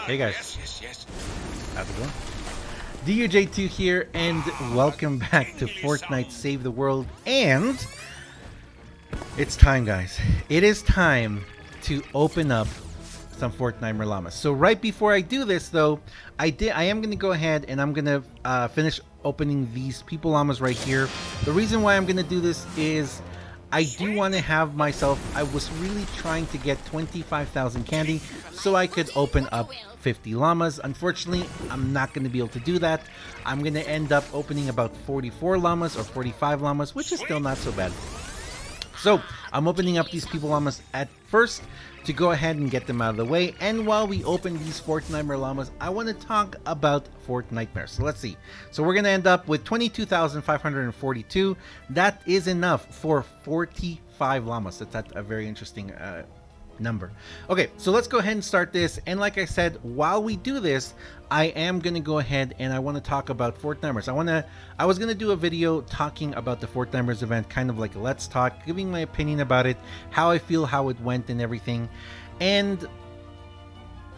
Hey guys, how's it going? DUJ2 here, and welcome back to Fortnite Save the World. And it's time, guys. It is time to open up some Fortnitemares Llamas. So right before I do this, though, I am going to go ahead and I'm going to finish opening these people llamas right here. The reason why I'm going to do this is I do want to have myself, I was really trying to get 25,000 candy so I could open up 50 llamas. Unfortunately, I'm not going to be able to do that. I'm going to end up opening about 44 llamas or 45 llamas, which is still not so bad. So I'm opening up these people llamas at first to go ahead and get them out of the way. And while we open these Fortnitemares Llamas, I want to talk about Fortnitemares. So let's see. So we're going to end up with 22,542. That is enough for 45 llamas. That's a very interesting number. Okay, so let's go ahead and start this. And like I said, while we do this, I am going to go ahead and I want to talk about Fortnitemares. I was going to do a video talking about the Fortnitemares event, kind of like a let's talk, giving my opinion about it, how I feel, how it went and everything. And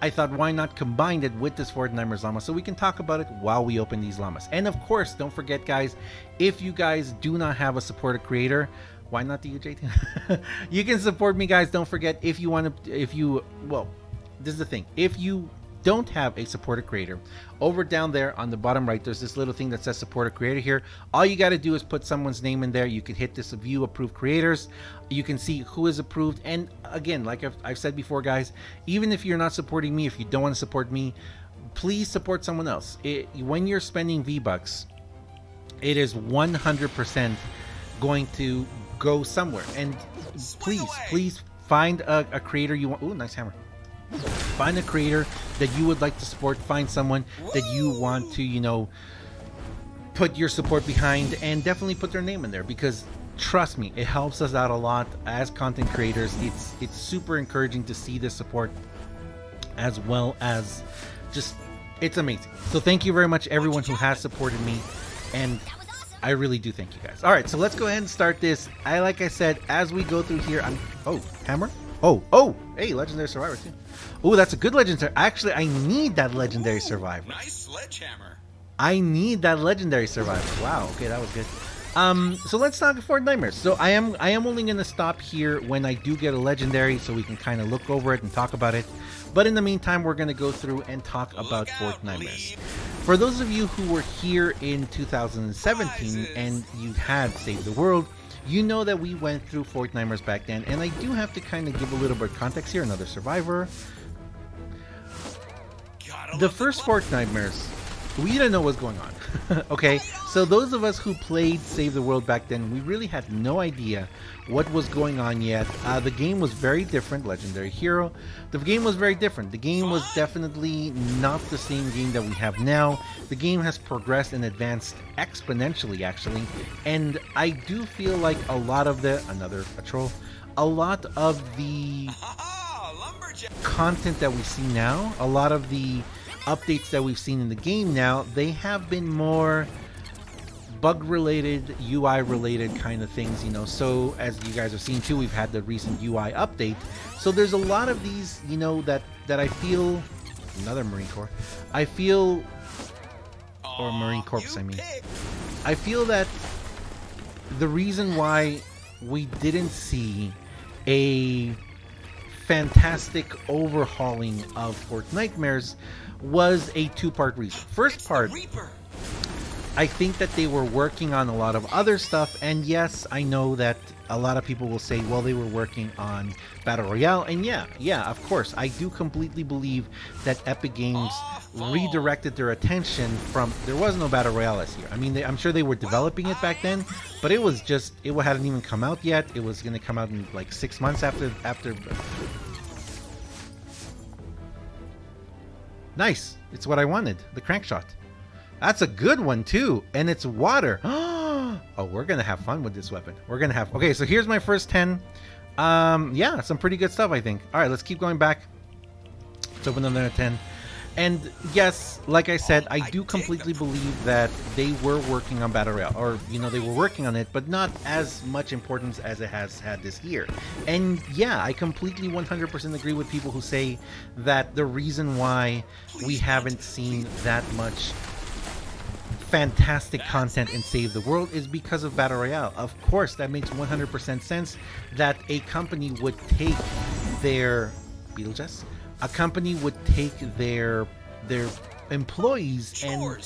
I thought, why not combine it with this Fortnitemares llama so we can talk about it while we open these llamas. And of course, don't forget, guys, if you guys do not have a supporter creator, why not the UJ? You can support me, guys. Don't forget, if you want to, well, this is the thing. If you don't have a supporter creator, over down there on the bottom right, there's this little thing that says supporter creator here. All you got to do is put someone's name in there. You can hit this view approved creators. You can see who is approved. And again, like I've said before, guys, even if you're not supporting me, if you don't want to support me, please support someone else. When you're spending V-Bucks, it is 100% going to go somewhere. And please find a creator you want. Ooh, nice hammer. Find a creator that you would like to support. Find someone that you want to, you know, put your support behind, and definitely put their name in there, because trust me, it helps us out a lot as content creators. It's super encouraging to see this support, as well as just, it's amazing. So thank you very much, everyone who has supported me, and I really do thank you guys. All right, so let's go ahead and start this. Like I said, as we go through here, oh, hammer. Oh, hey, legendary survivor too. Oh, that's a good legendary. Actually, I need that legendary survivor. Nice sledgehammer. I need that legendary survivor. Wow, okay, that was good. So let's talk Fortnitemares. So I am only going to stop here when I do get a legendary, so we can kind of look over it and talk about it. But in the meantime, we're going to go through and talk about Fortnitemares. For those of you who were here in 2017 and you had Save the World, you know that we went through Fortnitemares back then, and I do have to kind of give a little bit of context here. Another survivor. The first Fortnitemares, we didn't know what was going on. Okay, so those of us who played Save the World back then, we really had no idea what was going on yet. The game was very different. Legendary hero. The game was very different. The game was definitely not the same game that we have now. The game has progressed and advanced exponentially, actually. And I do feel like a lot of the, a lot of the content that we see now, a lot of the updates that we've seen in the game now, they have been more bug related, UI related kind of things, you know. So as you guys have seen too, we've had the recent UI update. So there's a lot of these, you know, that I feel, another Marine Corps, I feel, or Marine Corps, I mean, I feel that the reason why we didn't see a fantastic overhauling of Fortnitemares was a two-part reason. First part, I think that they were working on a lot of other stuff, and yes, I know that a lot of people will say, well, they were working on Battle Royale, and yeah, of course, I do completely believe that Epic Games redirected their attention from, there was no Battle Royale this year. I mean, I'm sure they were developing it back then, but it was just, it hadn't even come out yet. It was going to come out in like 6 months after. Nice, it's what I wanted, the crank shot. That's a good one too, and it's water. Oh, we're gonna have fun with this weapon. We're gonna have, okay, so here's my first 10. Yeah, some pretty good stuff, I think. All right, let's keep going back. Let's open another 10. And yes, like I said, I do completely believe that they were working on Battle Royale, or they were working on it, but not as much importance as it has had this year. And yeah, I completely 100% agree with people who say that the reason why we haven't seen that much fantastic content in Save the World is because of Battle Royale. Of course, that makes 100% sense that a company would take their employees and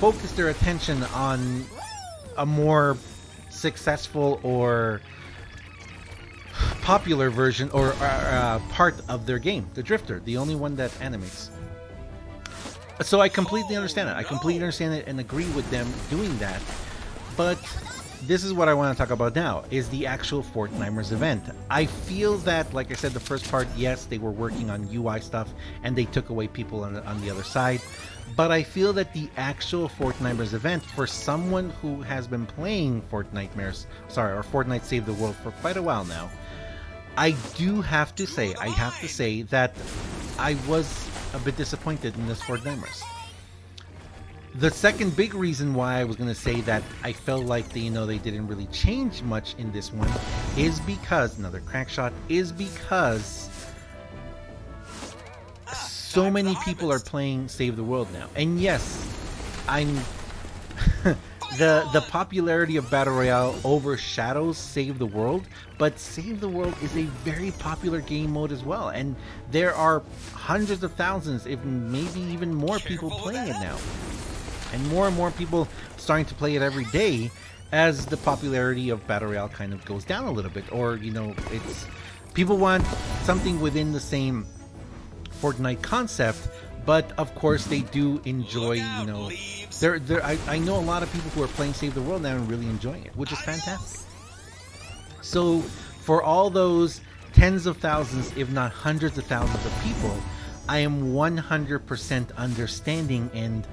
focus their attention on a more successful or popular version or part of their game, the Drifter, the only one that animates. So I completely understand it. I completely understand it and agree with them doing that. But this is what I want to talk about now, is the actual Fortnitemares event. I feel that, like I said, the first part, yes, they were working on UI stuff and they took away people on the other side. But I feel that the actual Fortnitemares event, for someone who has been playing Fortnite Save the World for quite a while now, I have to say that I was a bit disappointed in this Fortnitemares. The second big reason why I was going to say that I felt like they didn't really change much in this one is because, another crack shot, is because so many people are playing Save the World now. And yes, I'm the popularity of Battle Royale overshadows Save the World, but Save the World is a very popular game mode as well, and there are hundreds of thousands, if maybe even more, people playing it now, and more people starting to play it every day as the popularity of Battle Royale kind of goes down a little bit, or it's people want something within the same Fortnite concept. But of course, they do enjoy, I know a lot of people who are playing Save the World now and really enjoying it, which is fantastic. So for all those tens of thousands, if not hundreds of thousands of people, I am 100% understanding and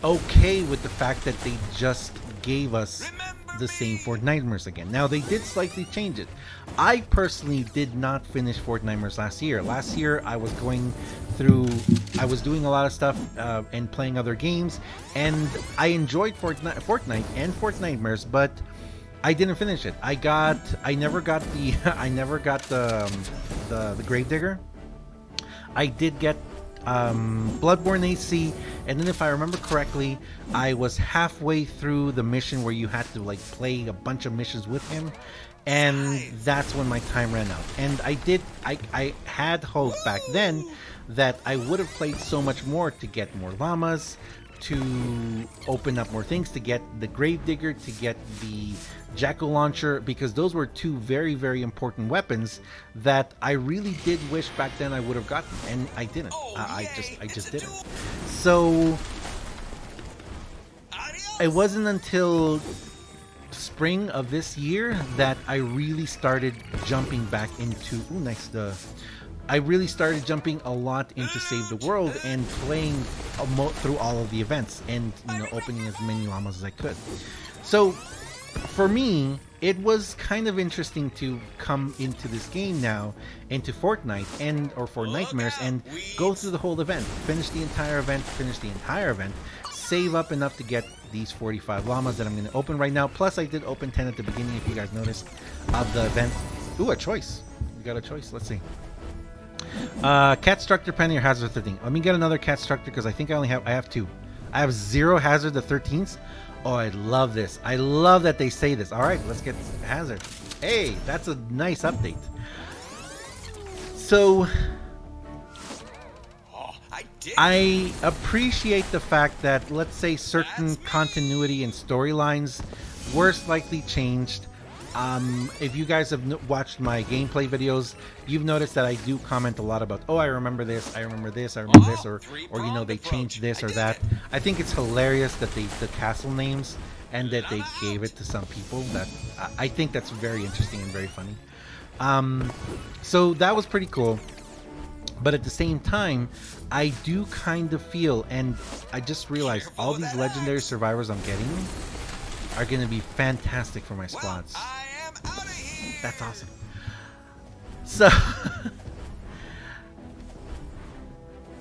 okay with the fact that they just gave us the same Fortnitemares again. Now, they did slightly change it. I personally did not finish Fortnitemares last year. Last year, I was doing a lot of stuff and playing other games, and I enjoyed Fortnite and Fortnitemares, but I didn't finish it. I never got the Gravedigger. I did get Bloodborne AC, and then if I remember correctly, I was halfway through the mission where you had to play a bunch of missions with him, and that's when my time ran out. And I had hope back then that I would have played so much more to get more llamas, to open up more things, to get the Gravedigger, to get the Jackal Launcher, because those were two very, very important weapons that I really did wish back then I would have gotten, and I didn't. I just didn't. So it wasn't until spring of this year that I really started jumping back into I really started jumping a lot into Save the World and playing through all of the events and opening as many llamas as I could. So for me, it was kind of interesting to come into this game now, into Fortnite or Fortnitemares, and go through the whole event, finish the entire event, save up enough to get these 45 llamas that I'm going to open right now. Plus, I did open 10 at the beginning, if you guys noticed, of the event. Ooh, a choice. We got a choice. Let's see. Cat Structure, Penny, or Hazard 13. Let me get another Cat Structure because I think I have two. I have 0 Hazard the 13th. Oh, I love this. I love that they say this. All right, let's get Hazard. Hey, that's a nice update. So I appreciate the fact that, let's say, certain continuity and storylines were slightly changed. If you guys have watched my gameplay videos, you've noticed that I do comment a lot about, oh, I remember this, I remember this, I remember this, or they changed this or that. I think it's hilarious that the castle names and that they gave it to some people. That I think that's very interesting and very funny. So that was pretty cool. But at the same time, I do kind of feel, and I just realized all these legendary survivors I'm getting are going to be fantastic for my squads. That's awesome. So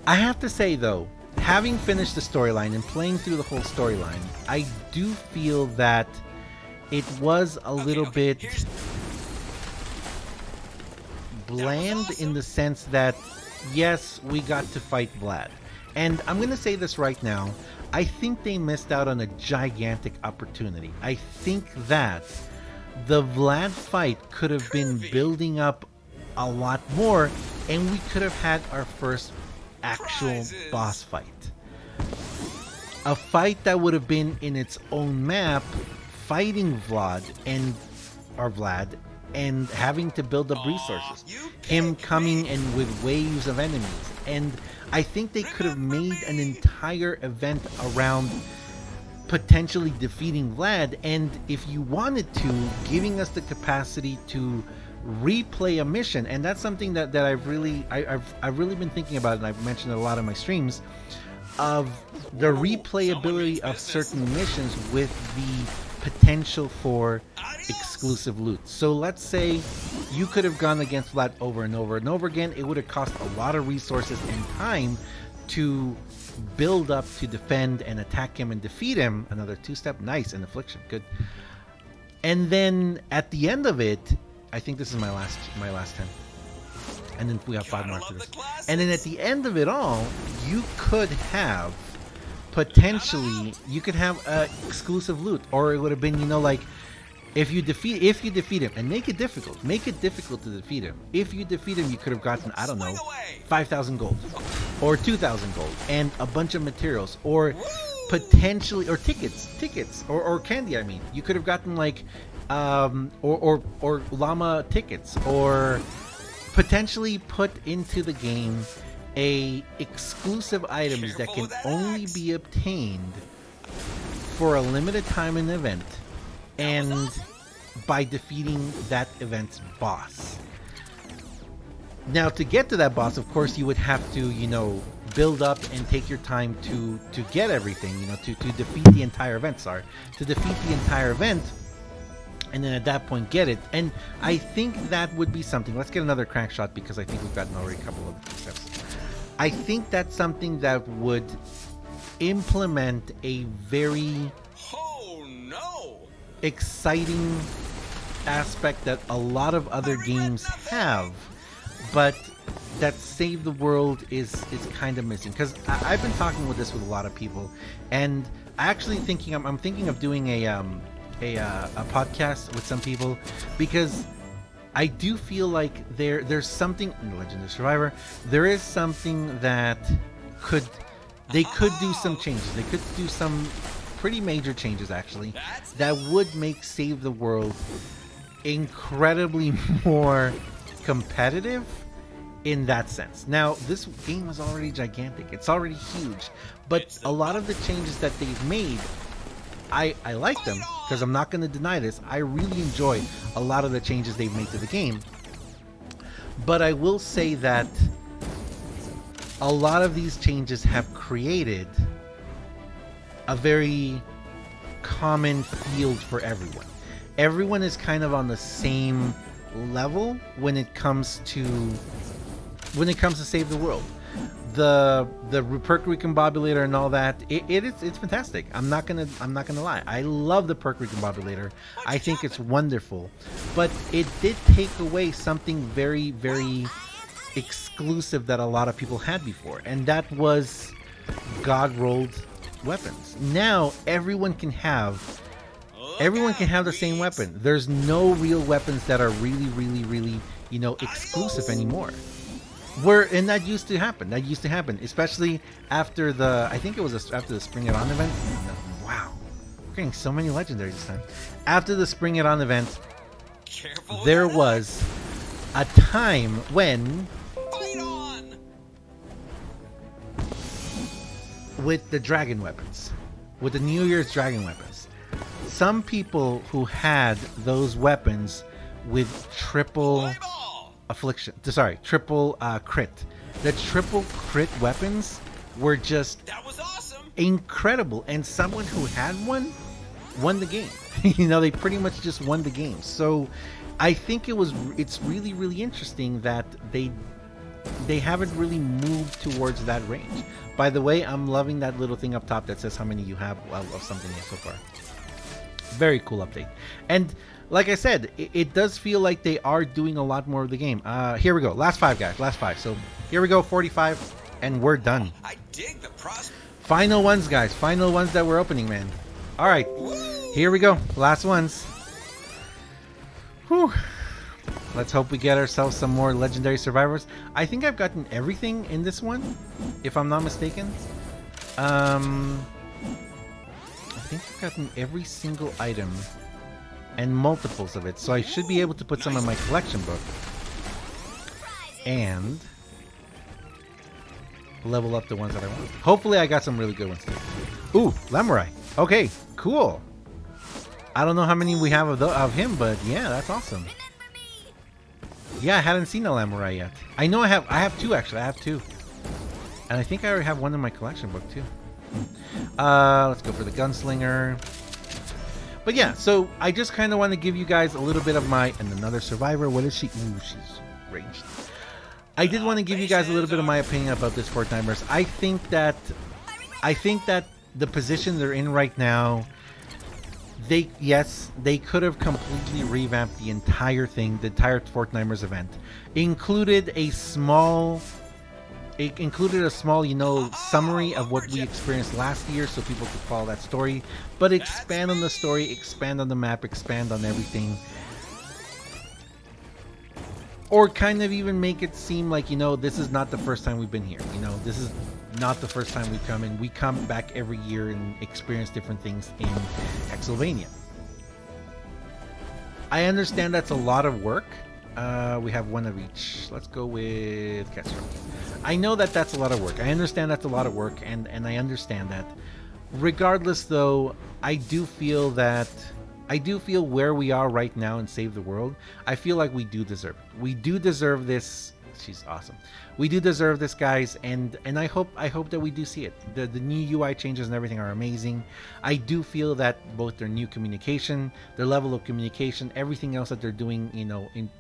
I have to say though, having finished the storyline and playing through the whole storyline, I do feel that it was a little bit bland in the sense that, yes, we got to fight Vlad. And I'm going to say this right now, I think they missed out on a gigantic opportunity. I think that the Vlad fight could have been building up a lot more, and we could have had our first actual boss fight. A fight that would have been in its own map, fighting Vlad and having to build up resources. Him coming in with waves of enemies. And I think they could have made an entire event around potentially defeating Vlad, and if you wanted to, giving us the capacity to replay a mission. And that's something that I've really been thinking about, and I've mentioned it a lot in my streams, of the replayability of certain missions with the potential for exclusive loot. So let's say you could have gone against Vlad over and over and over again. It would have cost a lot of resources and time to build up to defend and attack him and defeat him. Another two-step, nice, and affliction, good. And then at the end of it, I think this is my last 10. And then we have 5 more after this. And then at the end of it all, you could have potentially, you could have exclusive loot, or it would have been, you know, like if you defeat him and make it difficult to defeat him. If you defeat him, you could have gotten, I don't know, 5,000 gold or 2,000 gold and a bunch of materials, or potentially, or tickets or candy. I mean, you could have gotten like or llama tickets, or potentially put into the game a exclusive items that can only be obtained for a limited time in the event, and by defeating that event's boss. Now, to get to that boss, of course, you would have to, you know, build up and take your time to get everything, you know, to defeat the entire event, and then at that point get it. And I think that would be something. Let's get another crack shot, because I think we've gotten already a couple of steps. I think that's something that would implement a very exciting aspect that a lot of other games have, but that Save the World is kind of missing. Because I've been talking with this with a lot of people, and I'm thinking of doing a podcast with some people, because I do feel like there's something in Legend of Survivor. There is something that they could do some changes. They could do some pretty major changes, actually, that would make Save the World incredibly more competitive in that sense. Now, this game is already gigantic. It's already huge. But a lot of the changes that they've made, I like them, because I'm not going to deny this. I really enjoy a lot of the changes they've made to the game. But I will say that a lot of these changes have created a very common field for everyone. Everyone is kind of on the same level when it comes to Save the World. The perk recombobulator and all that, it's fantastic. I'm not gonna lie. I love the perk recombobulator. I think it's wonderful. But it did take away something very, very exclusive that a lot of people had before, and that was god rolled weapons. Now everyone can have the same weapon. There's no real weapons that are really, you know, exclusive anymore. And that used to happen. Especially after after the Spring It On event. Wow, we're getting so many legendaries this time. After the Spring It On event, there was a time when, with the dragon weapons, with the New Year's dragon weapons, some people who had those weapons with triple affliction, triple crit. The triple crit weapons were just incredible, and someone who had one won the game. You know, they pretty much just won the game. So I think it's really, really interesting that they they haven't really moved towards that range. By the way, I'm loving that little thing up top that says how many you have of something so far. Very cool update. And like I said, it does feel like they are doing a lot more of the game. Here we go. Last 5, guys. Last 5. So here we go, 45, and we're done. I dig the process. Final ones, guys. Final ones that we're opening, man. All right. Here we go. Last ones. Whew. Let's hope we get ourselves some more legendary survivors. I think I've gotten everything in this one, if I'm not mistaken. I think I've gotten every single item and multiples of it, so I should be able to put some in my collection book and level up the ones that I want. Hopefully I got some really good ones too. Ooh, Lamurai. Okay, cool. I don't know how many we have of him, but yeah, that's awesome. Yeah, I hadn't seen a Lamurai yet. I know I have 2 actually. I have 2. And I think I already have one in my collection book too. Let's go for the Gunslinger. But yeah, so I just kind of want to give you guys a little bit of my... And another survivor. What is she? Ooh, she's ranged. I did want to give you guys a little bit of my opinion about this Fortnitemares. I think that the position they're in right now, they could have completely revamped the entire thing, the entire Fortnitemares event. Included a small, you know, summary of what we experienced last year so people could follow that story. But expand on the story, expand on the map, expand on everything. Or kind of even make it seem like, you know, this is not the first time we've been here. You know, this is not the first time we've come in. We come back every year and experience different things in Pennsylvania. I understand that's a lot of work. We have one of each. Let's go with Castro. I know that that's a lot of work. I understand that's a lot of work, and I understand that. Regardless, though, I do feel where we are right now in Save the World, I feel like we do deserve it. We do deserve this. She's awesome. We do deserve this, guys, and I hope that we do see it. The new UI changes and everything are amazing. I do feel that both their new communication, their level of communication, everything else that they're doing, you know, in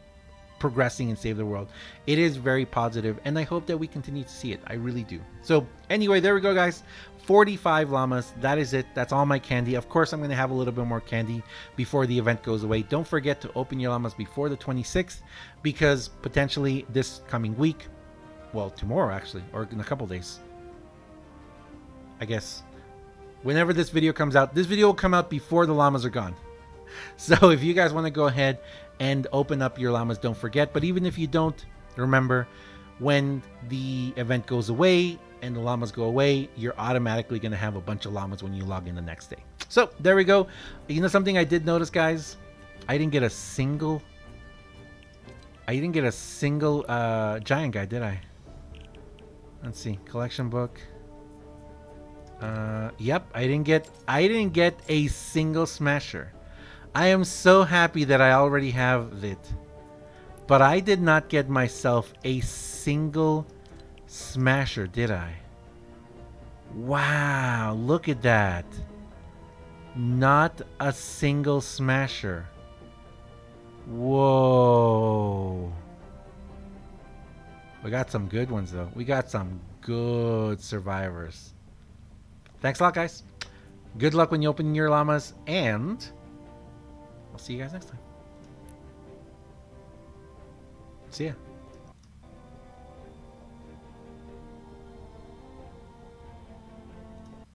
progressing and Save the World, it is very positive, and I hope that we continue to see it. I really do. So anyway, there we go, guys. 45 llamas. That is it. That's all my candy. Of course, I'm going to have a little bit more candy before the event goes away. Don't forget to open your llamas before the 26th, because potentially this coming week, well, tomorrow actually, or in a couple days, I guess, whenever this video comes out, this video will come out before the llamas are gone. So if you guys want to go ahead and open up your llamas, don't forget. But even if you don't, remember, when the event goes away and the llamas go away, you're automatically going to have a bunch of llamas when you log in the next day. So there we go. You know something I did notice, guys? I didn't get a single giant guy, did I? Let's see. Collection book. Yep, I didn't get a single smasher. I am so happy that I already have it. But I did not get myself a single smasher, did I? Wow, look at that. Not a single smasher. Whoa. We got some good ones, though. We got some good survivors. Thanks a lot, guys. Good luck when you open your llamas, and I'll see you guys next time. See ya.